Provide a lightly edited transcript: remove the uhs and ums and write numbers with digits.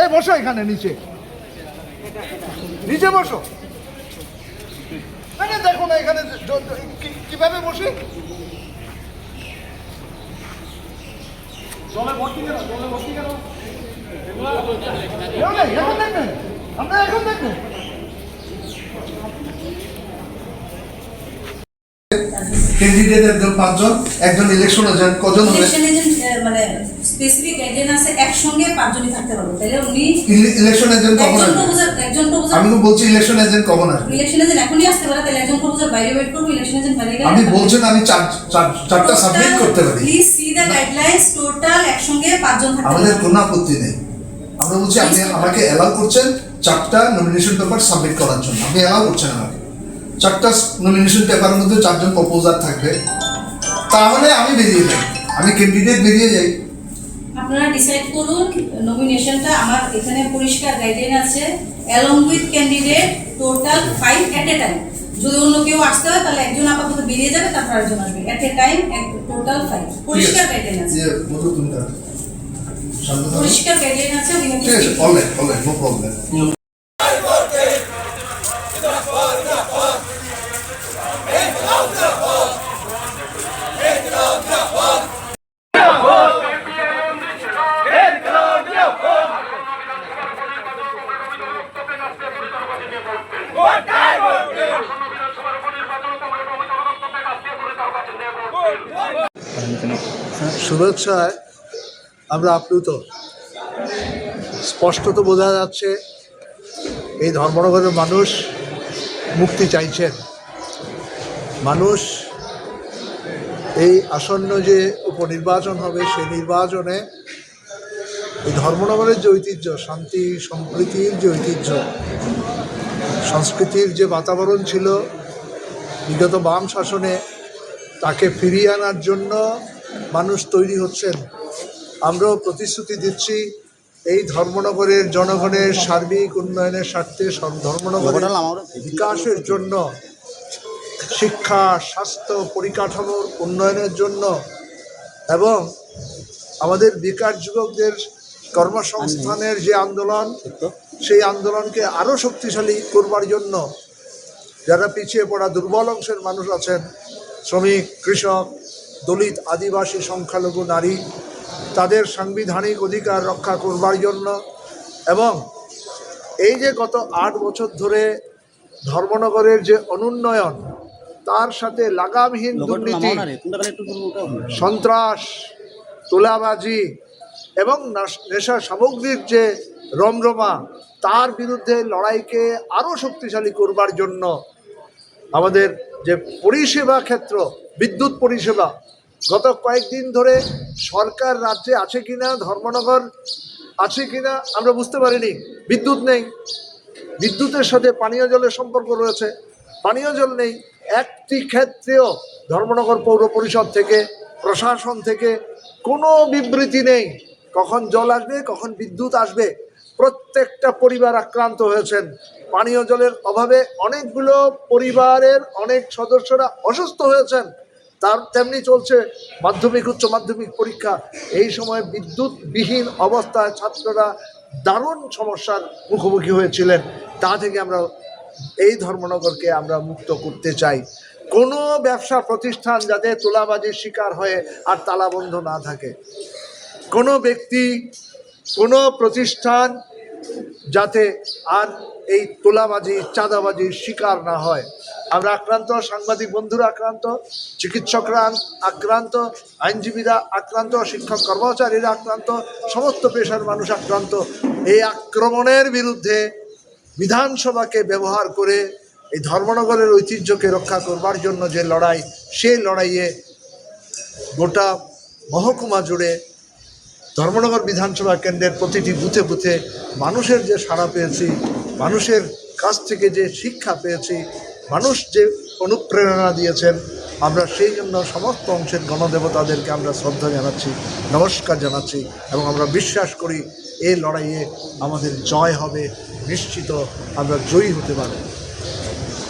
এই বসো এখানে নিচে, নিচে বসো। না দেখো না এখানে কিভাবে বসি। জলে ভর্তি কেন, জলে ভর্তি কেন? এখন দেখবেন, আমরা এখন দেখবেন। ক্যান্ডিডেট একজন 5 জন, একজন ইলেকশন এজেন্ট কজন হবে? ইলেকশন এজেন্ট মানে স্পেসিফিক গাইডলাইন আছে একসঙ্গে 5 জনই থাকতে পারবে। তাহলে উনি ইলেকশন এজেন্ট কখন আসবে? একজন প্রপোজাল আমি তো বলছি ইলেকশন এজেন্ট কখন আসবে? ইলেকশন এজেন্ট এখনই আসতে পারে। তাহলে একজন প্রপোজাল বাইরে ওয়েট করব, ইলেকশন এজেন্ট বাইরে গেলে আমি বলছেন আমি চারটা সাবমিট করতে পারি। Please see the guidelines. Total একসঙ্গে 5 জন থাকতে আমাদের কোনো আপত্তি নেই। আমরা বলছি আপনি আমাকে অ্যালাউ করছেন 4টা নমিনেশন পেপার সাবমিট করার জন্য। আপনি অ্যালাউ করছেন আমাকে 4টা নমিনেশন পেপারের মধ্যে 4 জন প্রপোজার থাকবে, তাহলে আমি বেরিয়ে যাই, আমি ক্যান্ডিডেট বেরিয়ে যাই। আপনারা ডিসাইড করুন নমিনেশনটা। আমার এখানে পরিষ্কার গাইডলাইন আছে along with candidate total 5 at A time. যদি অন্য কেউ আসতে হয় তাহলে একজন আপাতত বেরিয়ে যাবে, তারপর আরেকজন আসবে। এট এ টাইম টোটাল 5 পরিষ্কার গাইডলাইন আছে। পরিষ্কার গাইডলাইন আছে। ঠিক আছে, অলরাইট অলরাইট, নো প্রবলেম। শুভেচ্ছায় আমরা আপ্লুত। স্পষ্টত বোঝা যাচ্ছে এই ধর্মনগরের মানুষ মুক্তি চাইছেন। মানুষ এই আসন্ন যে উপনির্বাচন হবে সেই নির্বাচনে এই ধর্মনগরের যে ঐতিহ্য, শান্তি সম্প্রীতির যে ঐতিহ্য, সংস্কৃতির যে বাতাবরণ ছিল বিগত বাম শাসনে, তাকে ফিরিয়ে আনার জন্য মানুষ তৈরি হচ্ছেন। আমরাও প্রতিশ্রুতি দিচ্ছি এই ধর্মনগরের জনগণের সার্বিক উন্নয়নের স্বার্থে ধর্মনগরের বিকাশের জন্য, শিক্ষা, স্বাস্থ্য, পরিকাঠামোর উন্নয়নের জন্য এবং আমাদের বেকার যুবকদের কর্মসংস্থানের যে আন্দোলন, সেই আন্দোলনকে আরও শক্তিশালী করবার জন্য যারা পিছিয়ে পড়া দুর্বল অংশের মানুষ আছেন, শ্রমিক, কৃষক, দলিত, আদিবাসী, সংখ্যালঘু, নারী, তাদের সাংবিধানিক অধিকার রক্ষা করবার জন্য এবং এই যে গত 8 বছর ধরে ধর্মনগরের যে অনুন্নয়ন, তার সাথে লাগামহীন দুর্নীতি, সন্ত্রাস, তোলাবাজি এবং নেশা সামগ্রীর যে রমরমা, তার বিরুদ্ধে লড়াইকে আরও শক্তিশালী করবার জন্য আমাদের যে পরিষেবা ক্ষেত্র, বিদ্যুৎ পরিষেবা, গত কয়েকদিন ধরে সরকার রাজ্যে আছে কিনা, ধর্মনগর আছে কিনা আমরা বুঝতে পারিনি। বিদ্যুৎ নেই, বিদ্যুতের সাথে পানীয় জলের সম্পর্ক রয়েছে, পানীয় জল নেই। একটি ক্ষেত্রেও ধর্মনগর পৌর পরিষদ থেকে, প্রশাসন থেকে কোনো বিবৃতি নেই কখন জল আসবে, কখন বিদ্যুৎ আসবে। প্রত্যেকটা পরিবার আক্রান্ত হয়েছেন পানীয় জলের অভাবে। অনেকগুলো পরিবারের অনেক সদস্যরা অসুস্থ হয়েছেন। তার তেমনি চলছে মাধ্যমিক, উচ্চ মাধ্যমিক পরীক্ষা। এই সময় বিদ্যুৎবিহীন অবস্থায় ছাত্ররা দারুণ সমস্যার মুখোমুখি হয়েছিলেন। তা থেকে আমরা এই ধর্মনগরকে আমরা মুক্ত করতে চাই। কোনো ব্যবসা প্রতিষ্ঠান যাতে তোলাবাজির শিকার হয়ে আর তালাবন্ধ না থাকে, কোনো ব্যক্তি, কোনো প্রতিষ্ঠান যাতে আর এই তোলাবাজি, চাঁদাবাজির শিকার না হয়। আমরা আক্রান্ত, সাংবাদিক বন্ধুরা আক্রান্ত, চিকিৎসকরা আক্রান্ত, আইনজীবীরা আক্রান্ত, শিক্ষক কর্মচারীরা আক্রান্ত, সমস্ত পেশার মানুষ আক্রান্ত। এই আক্রমণের বিরুদ্ধে বিধানসভাকে ব্যবহার করে এই ধর্মনগরের ঐতিহ্যকে রক্ষা করবার জন্য যে লড়াই, সেই লড়াইয়ে গোটা মহকুমা জুড়ে ধর্মনগর বিধানসভা কেন্দ্রের প্রতিটি বুথে বুথে মানুষের যে সাড়া পেয়েছি, মানুষের কাছ থেকে যে শিক্ষা পেয়েছি, মানুষ যে অনুপ্রেরণা দিয়েছেন, আমরা সেই জন্য সমস্ত অংশের গণদেবতাদেরকে আমরা শ্রদ্ধা জানাচ্ছি, নমস্কার জানাচ্ছি এবং আমরা বিশ্বাস করি এই লড়াইয়ে আমাদের জয় হবে, নিশ্চিত আমরা জয়ী হতে পারব।